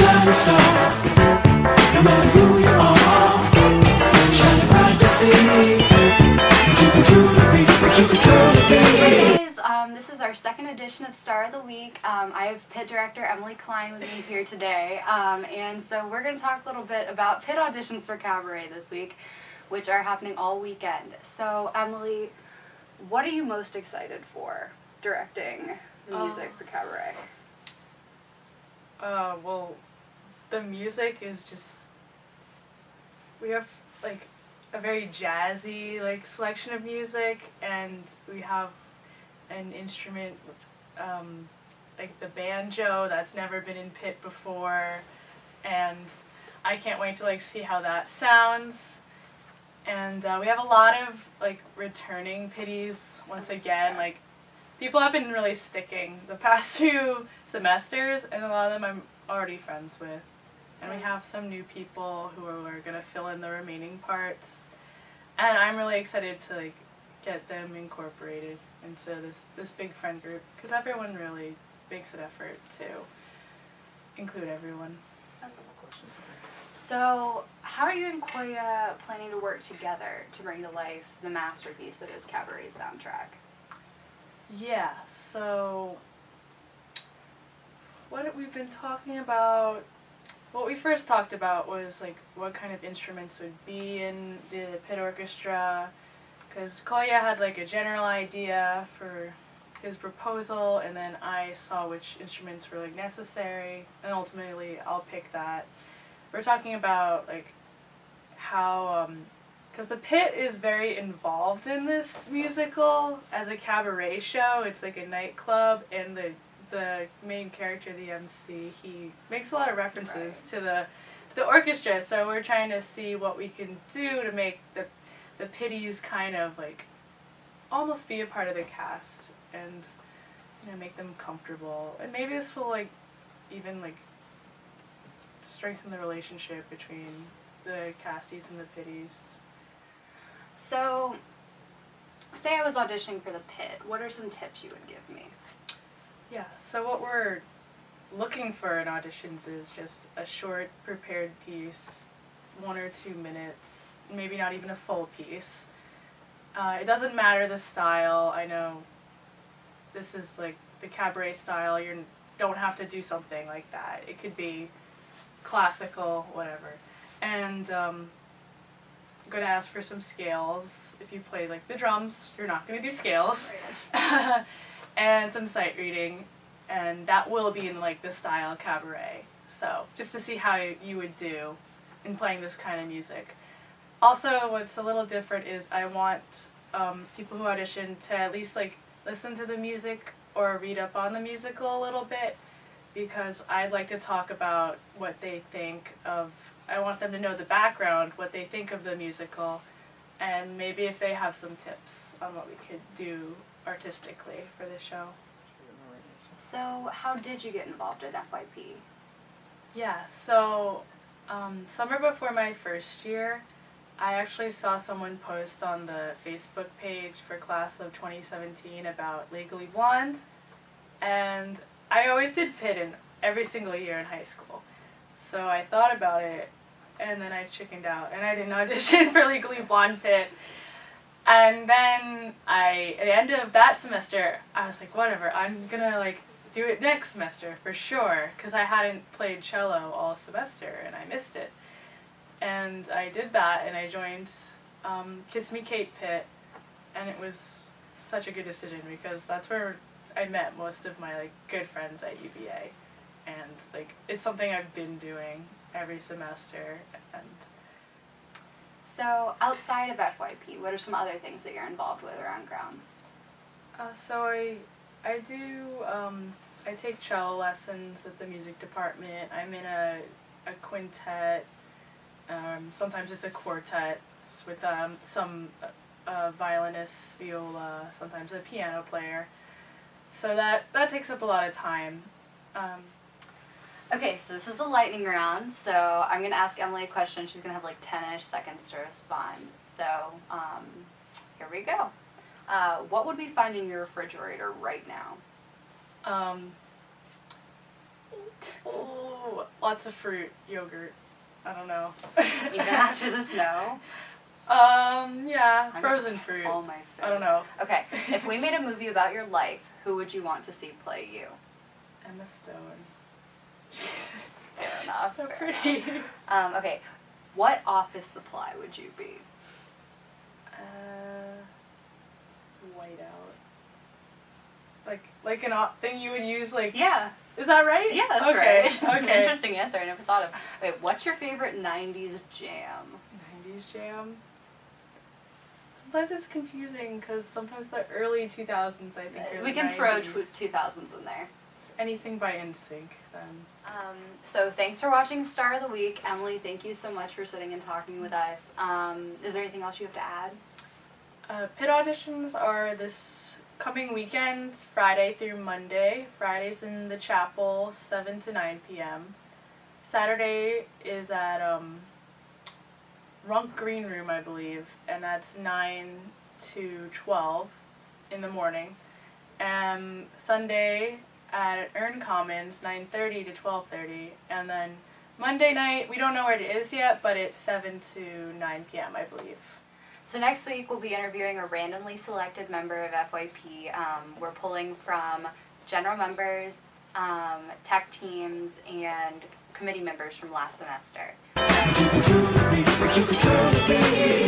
shining star. No matter who you are, shining bright to see what you can truly be, what you can truly be. Hey guys, this is our second edition of Star of the Week. I have Pit Director Emily Kline with me here today, and so we're going to talk a little bit about pit auditions for Cabaret this week, which are happening all weekend. So Emily, what are you most excited for directing the music for Cabaret? Well, the music is just, we have like a very jazzy like selection of music, and we have an instrument like the banjo that's never been in pit before, and I can't wait to like see how that sounds. And we have a lot of like returning pitties once again. Like, people have been really sticking the past few semesters, and a lot of them I'm already friends with. And we have some new people who are going to fill in the remaining parts. And I'm really excited to like get them incorporated into this big friend group, because everyone really makes an effort to include everyone. So, how are you and Koya planning to work together to bring to life the masterpiece that is Cabaret's soundtrack? Yeah, so what we've been talking about, what we first talked about was like what kind of instruments would be in the pit orchestra, because Koya had like a general idea for his proposal, and then I saw which instruments were like necessary, and ultimately I'll pick that. We're talking about like how, because the pit is very involved in this musical as a cabaret show. It's like a nightclub, and the main character, the MC, he makes a lot of references to the orchestra. So we're trying to see what we can do to make the pitties kind of like almost be a part of the cast, and make them comfortable. And maybe this will like even like strengthen the relationship between the casties and the pitties. So, say I was auditioning for the pit, what are some tips you would give me? Yeah, so what we're looking for in auditions is just a short prepared piece, 1 or 2 minutes, maybe not even a full piece. It doesn't matter the style. I know this is like the cabaret style. You don't have to do something like that. It could be classical, whatever. And I'm going to ask for some scales. If you play like the drums, you're not going to do scales. And some sight reading, and that will be in like the style cabaret. So just to see how you would do in playing this kind of music. Also, what's a little different is I want people who audition to at least like listen to the music or read up on the musical a little bit, because I'd like to talk about what they think of. I want them to know the background, what they think of the musical, and maybe if they have some tips on what we could do artistically for the show. So, how did you get involved in FYP? Yeah, so summer before my first year, I actually saw someone post on the Facebook page for class of 2017 about Legally Blonde, and I always did pit in every single year in high school. So I thought about it, and then I chickened out, and I didn't audition for Legally Blonde pit. And then at the end of that semester, I was like, whatever, I'm gonna like do it next semester for sure, because I hadn't played cello all semester and I missed it. And I did that, and I joined Kiss Me Kate pit, and it was such a good decision because that's where I met most of my like good friends at UVA, and like it's something I've been doing every semester. And so, outside of FYP, what are some other things that you're involved with around grounds? So I do I take cello lessons at the music department. I'm in a quintet. Sometimes it's a quartet with some violinists, viola, sometimes a piano player. So that takes up a lot of time. Okay, so this is the lightning round, so I'm going to ask Emily a question. She's going to have like 10-ish seconds to respond. So, here we go. What would we find in your refrigerator right now? Lots of fruit, yogurt. I don't know. Even after the snow? Yeah, frozen fruit. All my food. I don't know. Okay, if we made a movie about your life, who would you want to see play you? Emma Stone. Fair enough. So fair pretty. enough. Okay, what office supply would you be? Whiteout. Like an thing you would use, like. Yeah. Is that right? Yeah, that's okay. right. Okay. Interesting answer. I never thought of. Wait, what's your favorite '90s jam? 90s jam. Sometimes it's confusing because sometimes the early 2000s I think are We the can throw 90s. 2000s in there. Anything by NSYNC then. So thanks for watching Star of the Week. Emily, thank you so much for sitting and talking with us. Is there anything else you have to add? Pit auditions are this coming weekend, Friday through Monday. Friday's in the chapel, 7 to 9 p.m. Saturday is at Runk Green Room, I believe, and that's 9 to 12 in the morning. And Sunday at Earn Commons, 9:30 to 12:30, and then Monday night, we don't know where it is yet, but it's 7 to 9 p.m., I believe. So next week we'll be interviewing a randomly selected member of FYP. We're pulling from general members, tech teams, and committee members from last semester. What you can truly be, what you can truly be.